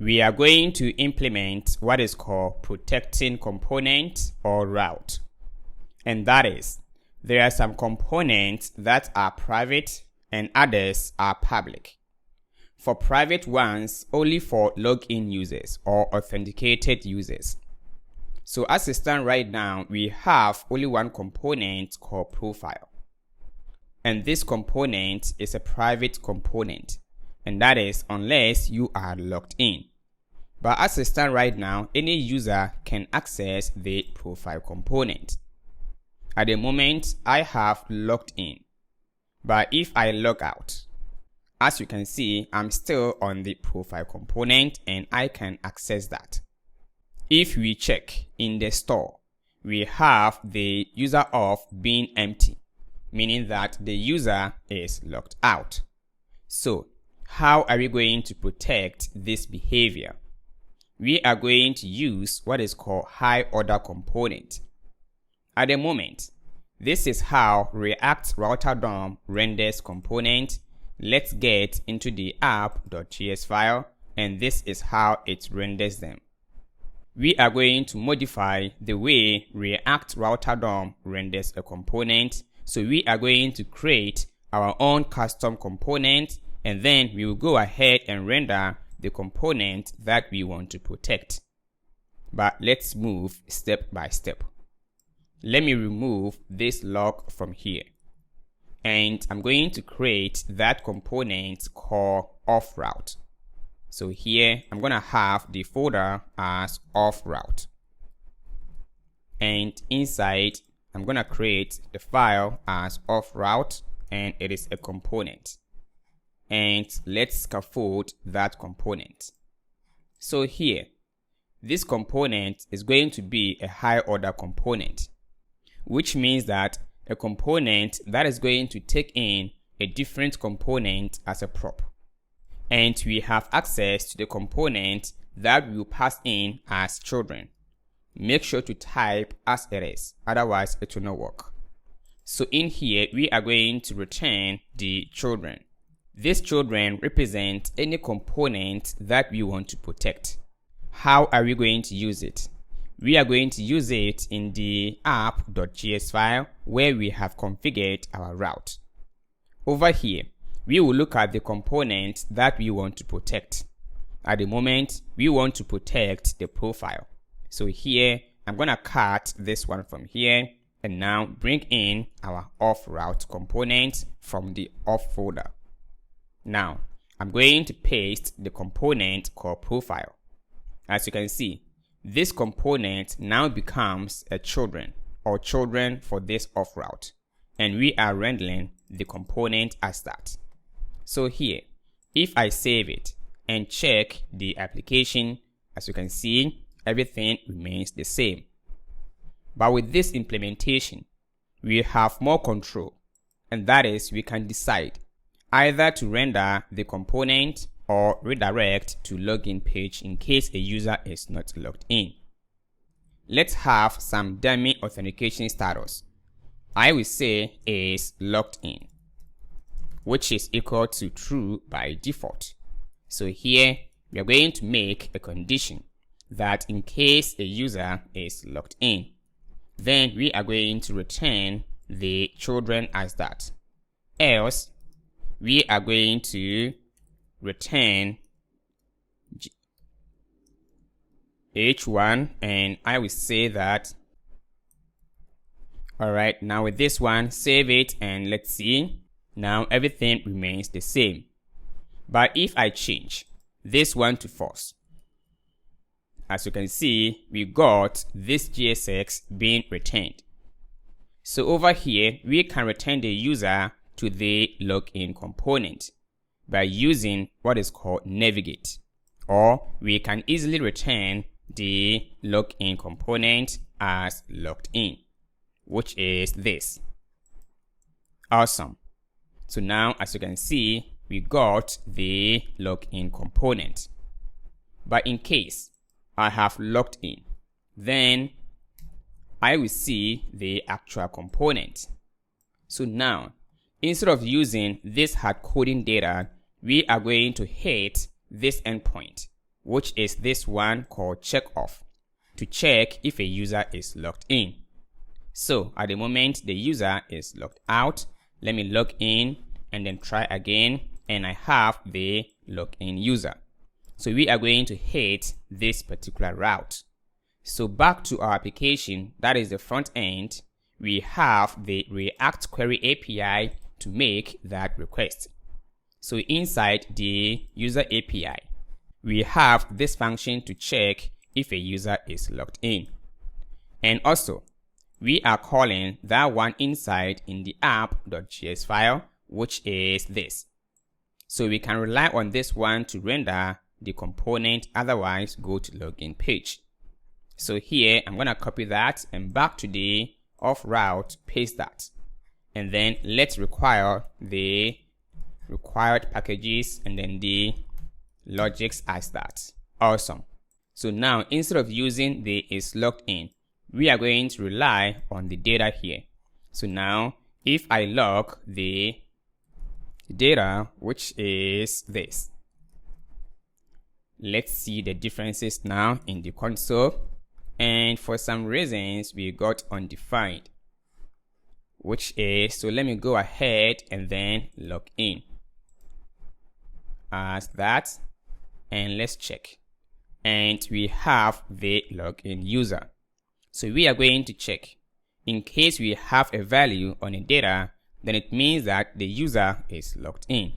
we are going to implement what is called protecting component or route. And that is, there are some components that are private and others are public. For private ones, only for login users or authenticated users. So as it stands right now, we have only one component called profile. And this component is a private component. And that is unless you are logged in. But as it stands right now, any user can access the profile component. At the moment, I have logged in. But if I log out, as you can see, I'm still on the profile component and I can access that. If we check in the store, we have the user auth being empty, meaning that the user is logged out. So, how are we going to protect this behavior? We are going to use what is called high order component. At the moment, this is how React Router DOM renders component. Let's get into the app.js file, and this is how it renders them. We are going to modify the way React Router DOM renders a component. So we are going to create our own custom component, and then we will go ahead and render the component that we want to protect. But let's move step by step. Let me remove this log from here. And I'm going to create that component called off route. So here I'm going to have the folder as off route. And inside I'm going to create the file as off route, and it is a component. And let's scaffold that component. So here, this component is going to be a high order component, which means that a component that is going to take in a different component as a prop. And we have access to the component that we will pass in as children. Make sure to type as it is, otherwise it will not work. So in here, we are going to return the children. These children represent any component that we want to protect. How are we going to use it? We are going to use it in the app.js file where we have configured our route. Over here, we will look at the component that we want to protect. At the moment, we want to protect the profile. So here, I'm going to cut this one from here and now bring in our off route component from the off folder. Now, I'm going to paste the component called profile. As you can see, this component now becomes a children or children for this off route, and we are rendering the component as that. So here, if I save it and check the application, as you can see, everything remains the same. But with this implementation, we have more control, and that is we can decide either to render the component or redirect to login page in case a user is not logged in. Let's have some dummy authentication status. I will say is logged in, which is equal to true by default. So here we are going to make a condition that in case a user is logged in, then we are going to return the children as that. Else, we are going to return h1, and I will say that. Alright, now with this one, save it and let's see. Now everything remains the same. But if I change this one to false, as you can see, we got this JSX being returned. So over here, we can return the user to the login component by using what is called navigate, or we can easily return the login component as logged in, which is this. Awesome. So now, as you can see, we got the login component. But in case I have logged in, then I will see the actual component. So now, instead of using this hard coding data, we are going to hit this endpoint which is this one called check off, to check if a user is logged in. So at the moment the user is logged out. Let me log in and then try again, and I have the login user. So we are going to hit this particular route. So back to our application, that is the front end, we have the React Query API to make that request. So inside the user API, we have this function to check if a user is logged in. And also, we are calling that one inside in the app.js file, which is this. So we can rely on this one to render the component, otherwise go to login page. So here I'm gonna copy that and back to the off route, paste that, and then let's require the required packages and then the logics as that. Awesome. So now instead of using the is logged in, we are going to rely on the data here. So now if I log the data, which is this, let's see the differences now in the console. And for some reasons we got undefined, which is, so let me go ahead and then log in as that, and let's check, and we have the login user. So we are going to check. In case we have a value on a data, then it means that the user is logged in.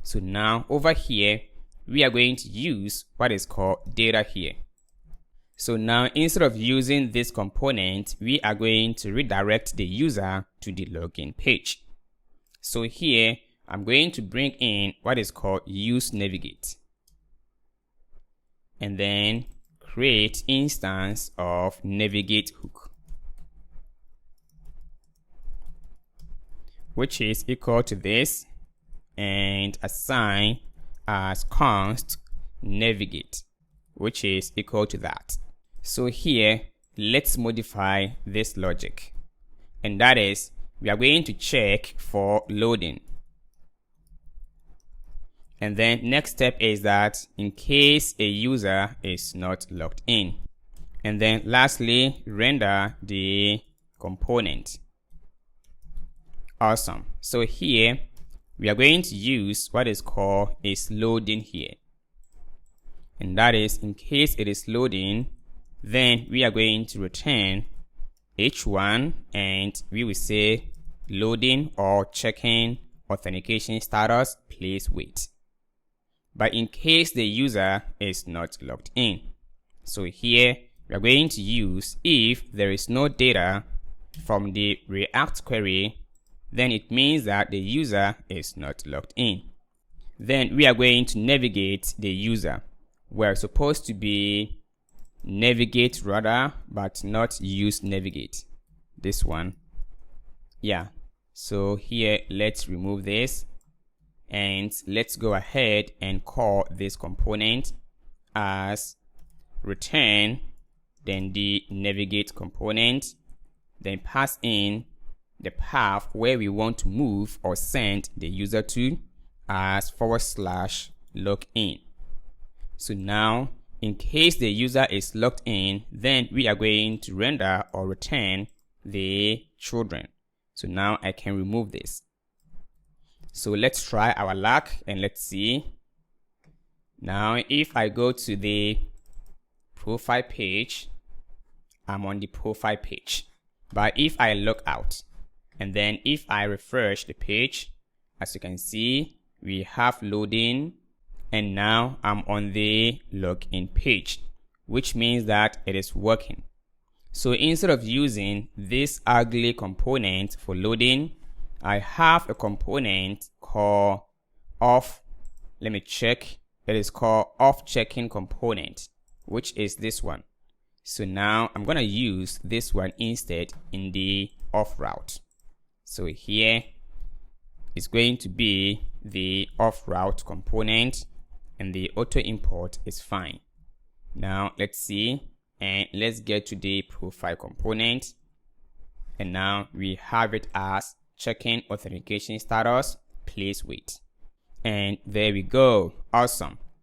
So now over here, we are going to use what is called data here. So now instead of using this component, we are going to redirect the user to the login page. So here, I'm going to bring in what is called use navigate, and then create instance of navigate hook, which is equal to this, and assign as const navigate, which is equal to that. So here, let's modify this logic, and that is, we are going to check for loading. And then next step is that in case a user is not logged in. And then lastly, render the component. Awesome. So here, we are going to use what is called is loading here. And that is, in case it is loading, then we are going to return h1, and we will say loading or checking authentication status, please wait. But in case the user is not logged in, so here we are going to use if there is no data from the React query, then it means that the user is not logged in. Then we are going to navigate the user. We're supposed to be navigate rather, but not use navigate. This one. Yeah. So here, let's remove this. And let's go ahead and call this component as return, then the navigate component, then pass in the path where we want to move or send the user to as /login. So now, in case the user is logged in, then we are going to render or return the children. So now I can remove this. So let's try our luck and let's see. Now, if I go to the profile page, I'm on the profile page. But if I log out, and then if I refresh the page, as you can see, we have loading, and now I'm on the login page, which means that it is working. So instead of using this ugly component for loading, I have a component called off. Let me check. It is called off checking component, which is this one. So now I'm going to use this one instead in the off route. So here is going to be the off route component, and the auto import is fine. Now let's see, and let's get to the profile component. And now we have it as checking authentication status, please wait. And there we go. Awesome.